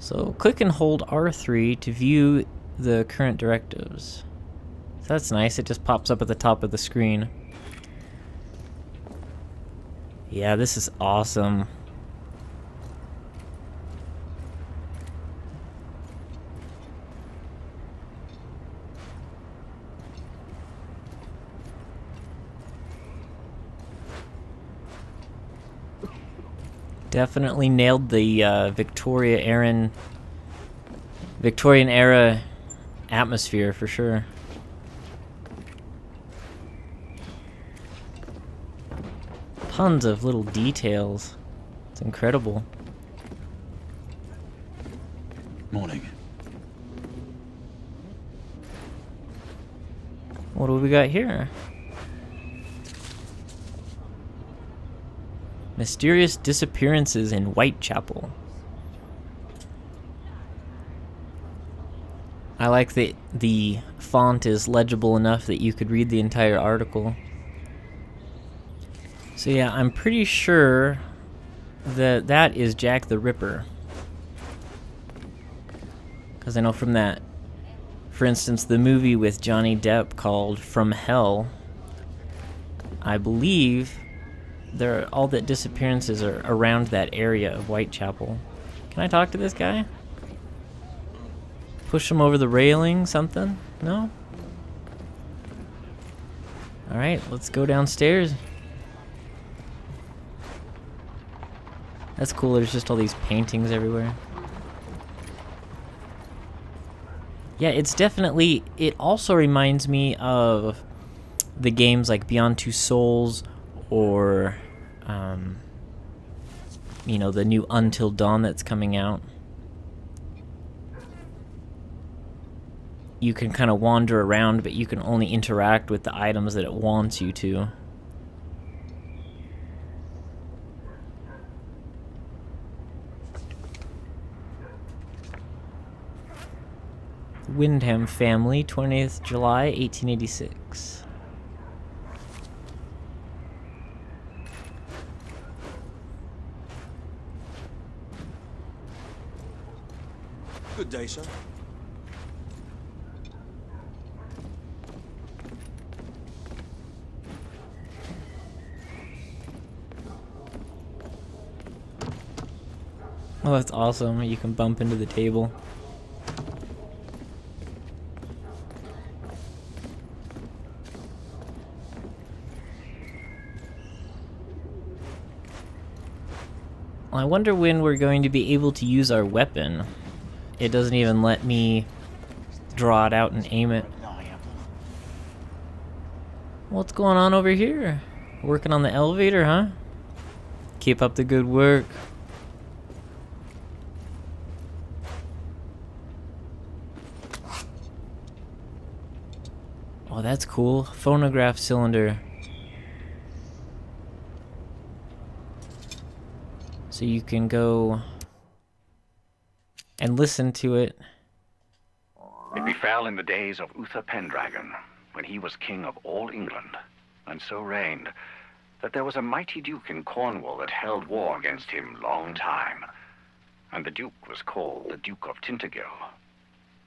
So click and hold R3 to view the current directives. So that's nice, it just pops up at the top of the screen. Yeah, this is awesome. Definitely nailed the Victorian era atmosphere for sure. Tons of little details. It's incredible. Morning. What do we got here? Mysterious disappearances in Whitechapel. I like that the font is legible enough that you could read the entire article. So yeah, I'm pretty sure that that is Jack the Ripper. Because I know from that, for instance, the movie with Johnny Depp called From Hell, I believe all the disappearances are around that area of Whitechapel. Can I talk to this guy? Push him over the railing, something? No? Alright, let's go downstairs. That's cool, there's just all these paintings everywhere. Yeah, it's definitely... It also reminds me of the games like Beyond Two Souls or... you know, the new Until Dawn that's coming out. You can kind of wander around, but you can only interact with the items that it wants you to. Wyndham family, 20th July, 1886. Good day, sir. Oh, that's awesome. You can bump into the table. Well, I wonder when we're going to be able to use our weapon. It doesn't even let me draw it out and aim it. What's going on over here? Working on the elevator, huh? Keep up the good work. Oh, that's cool. Phonograph cylinder. So you can go and listen to it. It befell in the days of Uther Pendragon, when he was king of all England, and so reigned, that there was a mighty duke in Cornwall that held war against him long time. And the duke was called the Duke of Tintagel.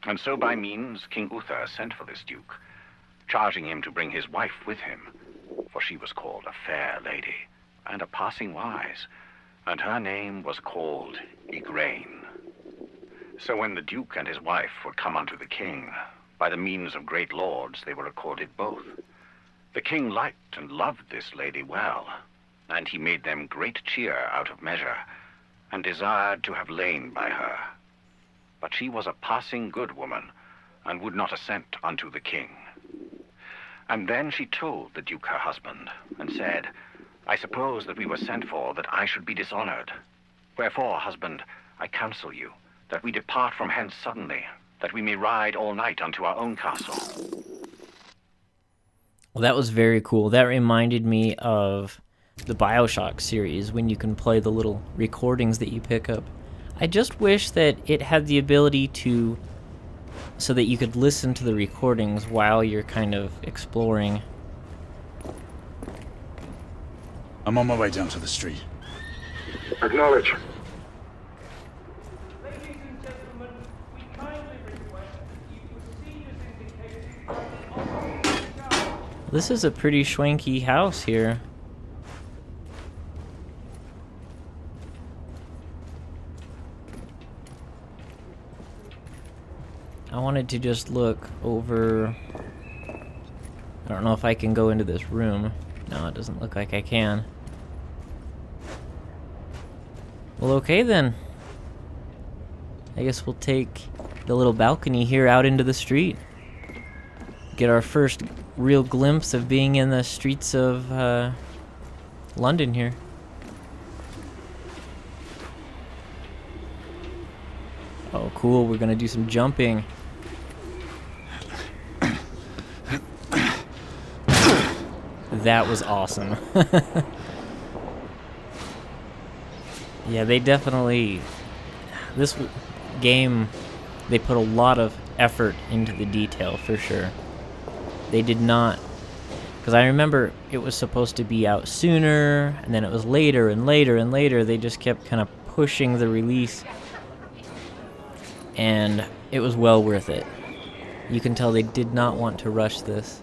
And so by means King Uther sent for this duke, charging him to bring his wife with him, for she was called a fair lady, and a passing wise, and her name was called Igraine. So when the duke and his wife were come unto the king, by the means of great lords they were accorded both. The king liked and loved this lady well, and he made them great cheer out of measure, and desired to have lain by her. But she was a passing good woman, and would not assent unto the king. And then she told the duke her husband, and said, I suppose that we were sent for that I should be dishonored. Wherefore, husband, I counsel you, that we depart from hence suddenly, that we may ride all night unto our own castle. Well, that was very cool. That reminded me of the BioShock series, when you can play the little recordings that you pick up. I just wish that it had the ability to, so that you could listen to the recordings while you're kind of exploring. I'm on my way down to the street. Acknowledge. This is a pretty schwanky house here. I wanted to just look over. I don't know if I can go into this room. No, it doesn't look like I can. Well, okay then. I guess we'll take the little balcony here out into the street. Get our first real glimpse of being in the streets of London here. Oh, cool. We're gonna do some jumping. That was awesome. Yeah, they definitely... This game, they put a lot of effort into the detail, for sure. They did not... Because I remember it was supposed to be out sooner, and then it was later and later and later. They just kept kind of pushing the release. And it was well worth it. You can tell they did not want to rush this.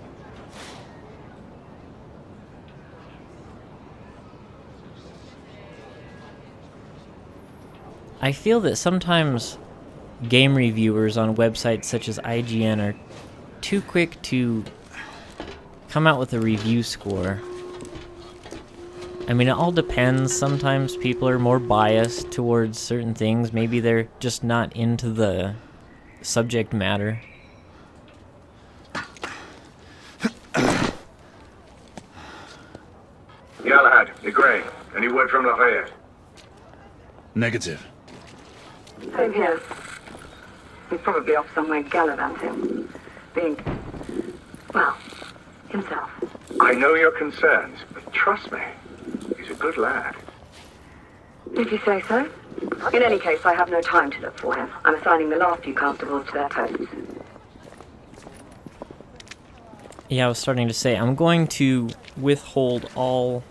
I feel that sometimes game reviewers on websites such as IGN are too quick to come out with a review score. I mean, it all depends. Sometimes people are more biased towards certain things. Maybe they're just not into the subject matter. Galahad, the Grey. Any word from Lafayette? Negative. Same here. He's probably off somewhere gallivanting. Being, well, himself. I know your concerns, but trust me, he's a good lad. If you say so. In any case, I have no time to look for him. I'm assigning the last few constables to their posts. Yeah, I was starting to say, I'm going to withhold all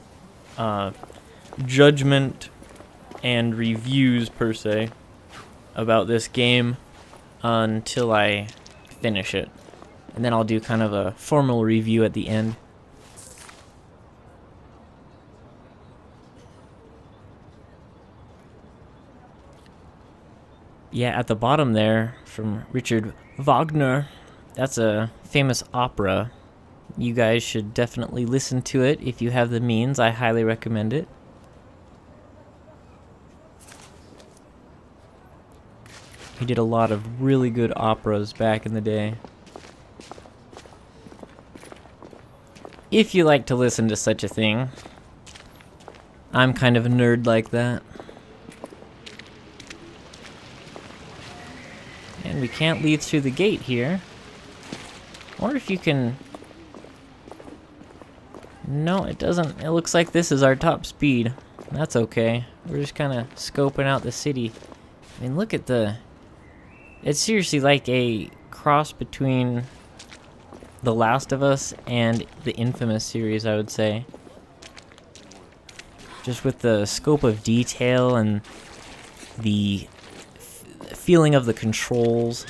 judgment and reviews, per se, about this game until I finish it. And then I'll do kind of a formal review at the end. Yeah, at the bottom there, from Richard Wagner, that's a famous opera. You guys should definitely listen to it if you have the means. I highly recommend it. He did a lot of really good operas back in the day. If you like to listen to such a thing. I'm kind of a nerd like that. And we can't lead through the gate here. I wonder if you can... No, it doesn't. It looks like this is our top speed. That's okay. We're just kind of scoping out the city. I mean, look at the... It's seriously like a cross between The Last of Us and the Infamous series, I would say. Just with the scope of detail and the feeling of the controls.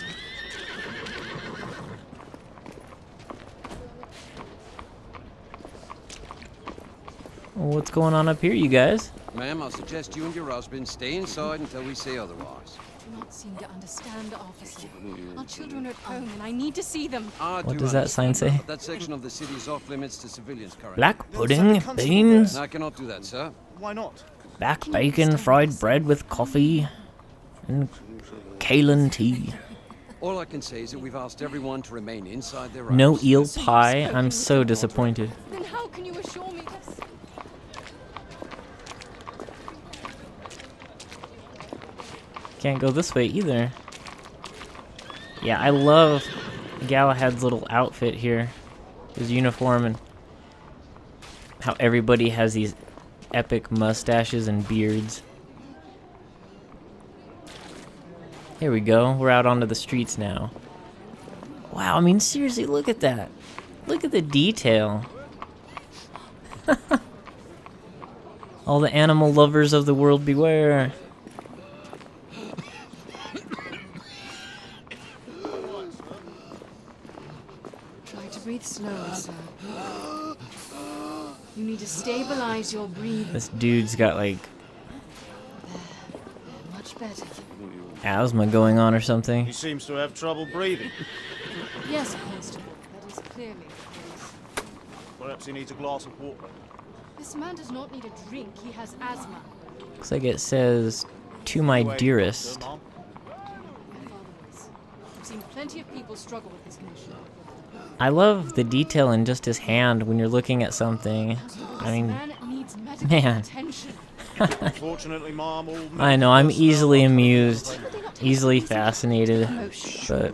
What's going on up here, you guys? Ma'am, I suggest you and your husband stay inside until we say otherwise. Do not seem to understand, officer. Our children are at home, and I need to see them. What does that sign say? That section of the city is off limits to civilians currently. Black pudding, beans, I cannot do that, sir. Why not? back bacon, fried bread with coffee, and Kalen tea. All I can say is that we've asked everyone to remain inside their No homes. eel pie. I'm so disappointed. Then how can you assure me this? Can't go this way either. Yeah, I love Galahad's little outfit here. His uniform and how everybody has these epic mustaches and beards. Here we go. We're out onto the streets now. Wow, I mean, seriously, look at that. Look at the detail. All the animal lovers of the world beware. Try to breathe slower, sir. You need to stabilize your breathing. This dude's got like Much better. asthma going on or something. He seems to have trouble breathing. Yes, Constable. That is clearly the case. Perhaps he needs a glass of water. This man does not need a drink. He has asthma. Looks like it says, "To my dearest." My father was. I've seen plenty of people struggle with this condition. I love the detail in just his hand when you're looking at something. I mean, Man needs medical man. attention. Unfortunately, Mom, all I know, I'm medical easily personnel- amused, easily fascinated, but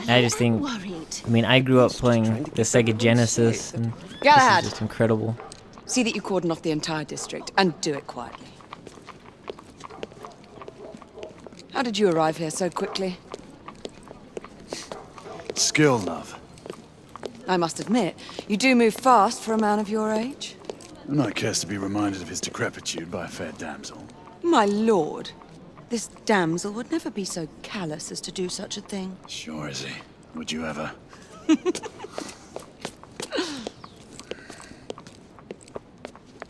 I just think, I mean, I grew up playing the Sega Genesis, and Galahad, this is just incredible. see that you cordon off the entire district, and do it quietly. How did you arrive here so quickly? Skill, love. I must admit, you do move fast for a man of your age. I'm not cares to be reminded of his decrepitude by a fair damsel. My lord, this damsel would never be so callous as to do such a thing. Sure is he. Would you ever?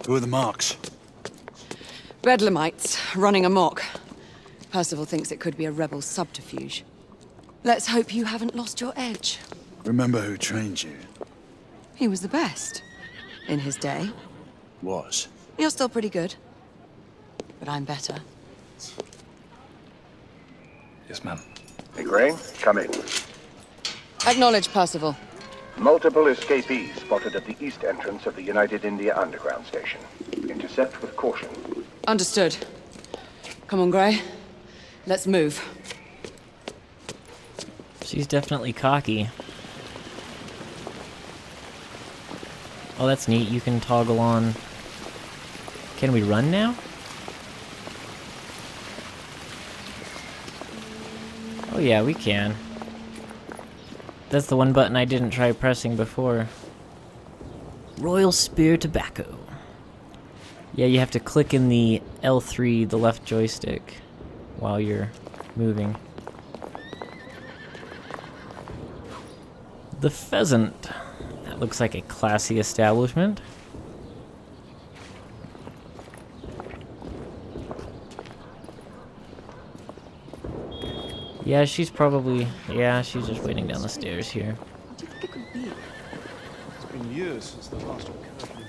Who are the marks? Bedlamites running amok. Percival thinks it could be a rebel subterfuge. Let's hope you haven't lost your edge. Remember who trained you? He was the best. In his day. Was. You're still pretty good. But I'm better. Yes, ma'am. Hey, Gray, come in. Acknowledge, Percival. Multiple escapees spotted at the east entrance of the United India Underground Station. Intercept with caution. Understood. Come on, Gray. Let's move. She's definitely cocky. Oh, that's neat. You can toggle on. Can we run now? Oh yeah, we can. That's the one button I didn't try pressing before. Royal Spear Tobacco. Yeah, you have to click in the L3, the left joystick, while you're moving. The Pheasant. That looks like a classy establishment. Yeah, she's probably... Yeah, she's just waiting down the stairs here. What do you think it could be? It's been years since the last occurred.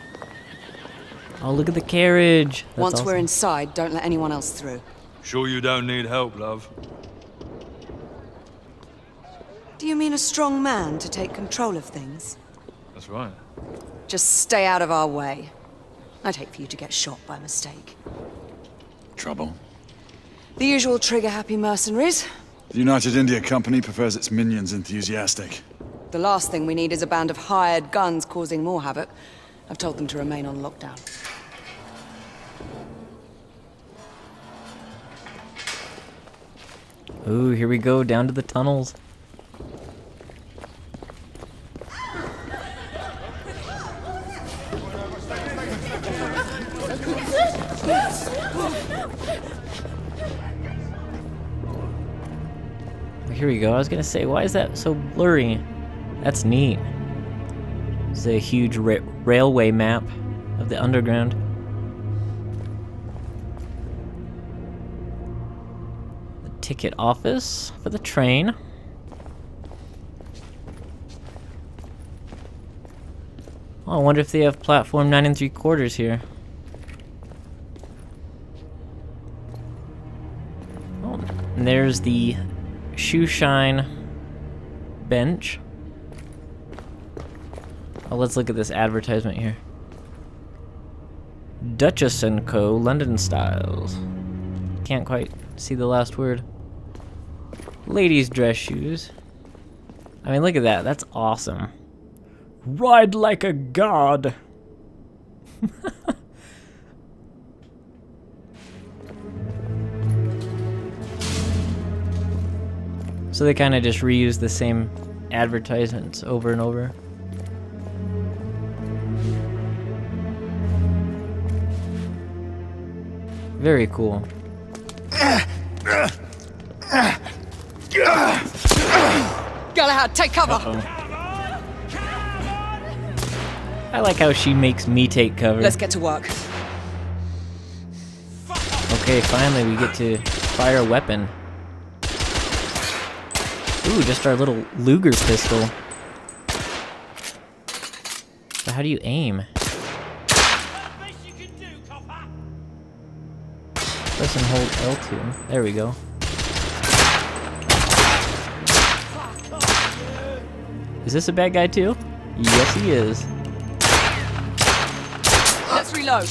Oh, look at the carriage. That's Once we're awesome. inside, don't let anyone else through. Sure you don't need help, love? Do you mean a strong man to take control of things? That's right. Just stay out of our way. I'd hate for you to get shot by mistake. Trouble? The usual trigger-happy mercenaries. The United India Company prefers its minions enthusiastic. The last thing we need is a band of hired guns causing more havoc. I've told them to remain on lockdown. Ooh, here we go, down to the tunnels. Here we go. I was gonna say, why is that so blurry? That's neat. It's a huge railway map of the underground. The ticket office for the train. Oh, I wonder if they have platform 9 3/4 here. Oh, and there's the shoe shine bench. Oh, let's look at this advertisement here. Duchess & Co. London Styles. Can't quite see the last word. Ladies' dress shoes. I mean, look at that. That's awesome. Ride like a god. So they kind of just reuse the same advertisements over and over. Very cool. Galahad, take cover! Uh-oh. I like how she makes me take cover. Let's get to work. Okay, finally we get to fire a weapon. Ooh, just our little Luger's pistol. So how do you aim? Press and hold L2. There we go. Is this a bad guy too? Yes, he is. Let's reload.